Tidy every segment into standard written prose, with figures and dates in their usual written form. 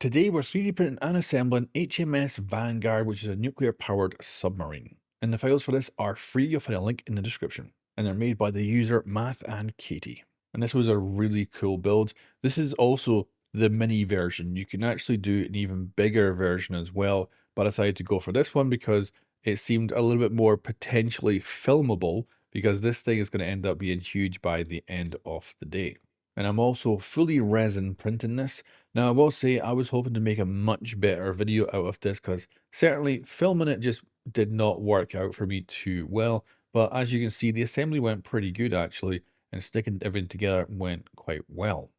Today, we're 3D printing and assembling HMS Vanguard, which is a nuclear-powered submarine. And the files for this are free. You'll find a link in the description. And they're made by the user Math and Katie. And this was a really cool build. This is also the mini version. You can actually do an even bigger version as well, but I decided to go for this one because it seemed a little bit more potentially filmable, because this thing is going to end up being huge by the end of the day. And I'm also fully resin printing this. Now, I will say I was hoping to make a much better video out of this, because certainly filming it just did not work out for me too well. But as you can see, the assembly went pretty good actually, and sticking everything together went quite well.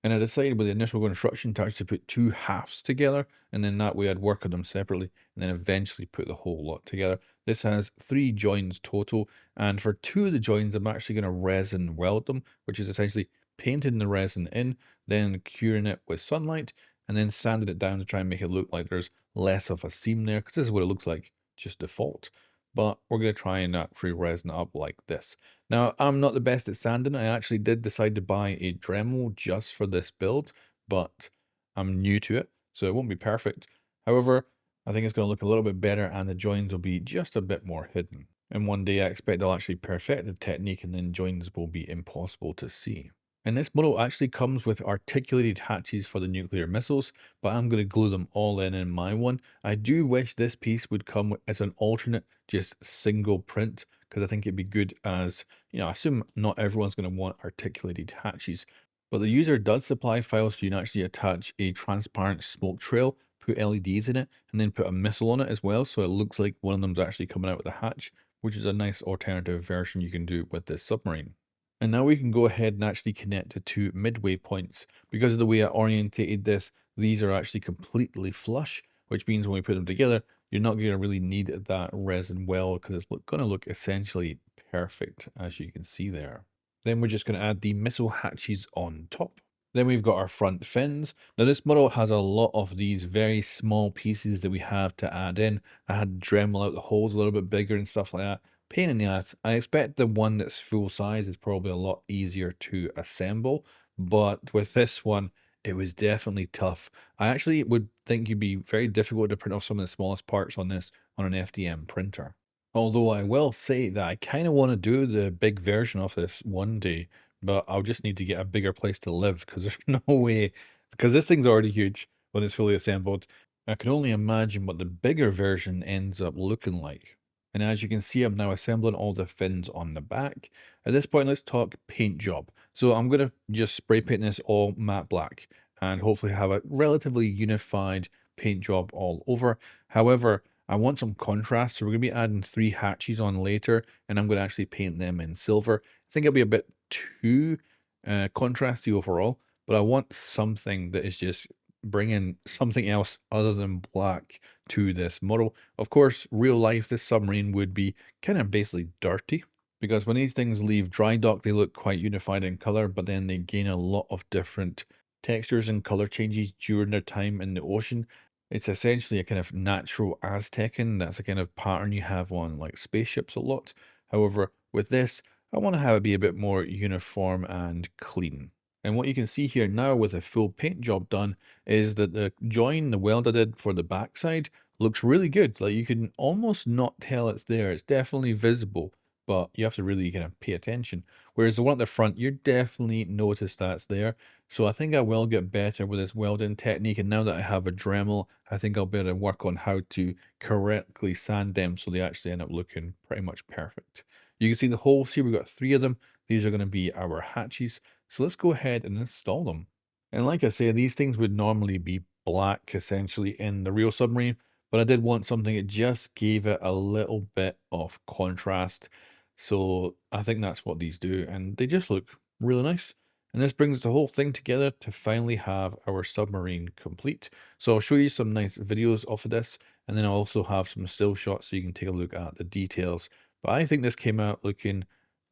And I decided with the initial construction to actually put two halves together, and then that way I'd work on them separately, and then eventually put the whole lot together. This has 3 joins total, and for 2 of the joins, I'm actually going to resin weld them, which is essentially painting the resin in, then curing it with sunlight, and then sanding it down to try and make it look like there's less of a seam there, because this is what it looks like just default. But we're going to try and actually resin up like this. Now, I'm not the best at sanding. I actually did decide to buy a Dremel just for this build, but I'm new to it, so it won't be perfect. However, I think it's going to look a little bit better, and the joins will be just a bit more hidden. And one day I expect I'll actually perfect the technique, and then joins will be impossible to see. And this model actually comes with articulated hatches for the nuclear missiles, but I'm going to glue them all in my one. I do wish this piece would come as an alternate, just single print, because I think it'd be good as, I assume not everyone's going to want articulated hatches. But the user does supply files so you can actually attach a transparent smoke trail, put LEDs in it, and then put a missile on it as well, so it looks like one of them's actually coming out with a hatch, which is a nice alternative version you can do with this submarine. And now we can go ahead and actually connect the 2 midway points. Because of the way I orientated this, these are actually completely flush, which means when we put them together, you're not going to really need that resin weld, because it's going to look essentially perfect, as you can see there. Then we're just going to add the missile hatches on top. Then we've got our front fins. Now this model has a lot of these very small pieces that we have to add in. I had to Dremel out the holes a little bit bigger and stuff like that. Pain in the ass. I expect the one that's full size is probably a lot easier to assemble, but with this one, it was definitely tough. I actually would think it'd be very difficult to print off some of the smallest parts on this on an FDM printer. Although I will say that I kind of want to do the big version of this one day, but I'll just need to get a bigger place to live, because there's no way, because this thing's already huge when it's fully assembled. I can only imagine what the bigger version ends up looking like. And as you can see, I'm now assembling all the fins on the back. At this point, let's talk paint job. So I'm going to just spray paint this all matte black, and hopefully have a relatively unified paint job all over. However, I want some contrast, so we're going to be adding 3 hatches on later, and I'm going to actually paint them in silver. I think it'll be a bit too contrasty overall, but I want something that is just bringing something else other than black to this model. Of course, real life, this submarine would be kind of basically dirty, because when these things leave dry dock, they look quite unified in color, but then they gain a lot of different textures and color changes during their time in the ocean. It's essentially a kind of natural Aztecan. That's a kind of pattern you have on like spaceships a lot. However, with this, I want to have it be a bit more uniform and clean. And what you can see here now with a full paint job done is that the join, the weld I did for the backside, looks really good. Like, you can almost not tell it's there. It's definitely visible, but you have to really kind of pay attention. Whereas the one at the front, you definitely notice that's there. So I think I will get better with this welding technique. And now that I have a Dremel, I think I'll be able to work on how to correctly sand them so they actually end up looking pretty much perfect. You can see the holes here. We've got 3 of them. These are going to be our hatches. So let's go ahead and install them. And like I say, these things would normally be black essentially in the real submarine, but I did want something that just gave it a little bit of contrast. So I think that's what these do, and they just look really nice. And this brings the whole thing together to finally have our submarine complete. So I'll show you some nice videos of this, and then I'll also have some still shots so you can take a look at the details. But I think this came out looking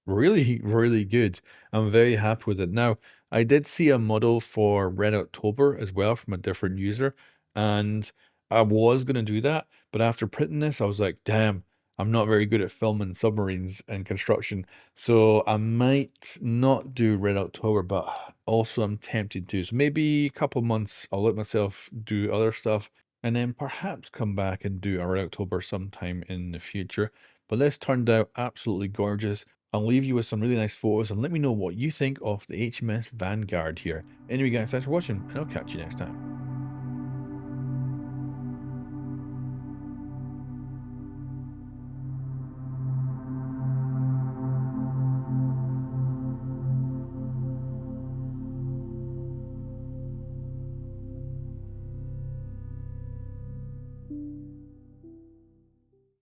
really, really good. I'm very happy with it. Now, I did see a model for Red October as well from a different user, and I was going to do that, but after printing this, I was like, damn, I'm not very good at filming submarines and construction, so I might not do Red October, but also I'm tempted to. So maybe a couple months I'll let myself do other stuff and then perhaps come back and do a Red October sometime in the future. But this turned out absolutely gorgeous. I'll leave you with some really nice photos and let me know what you think of the HMS Vanguard here. Anyway guys, thanks for watching and I'll catch you next time.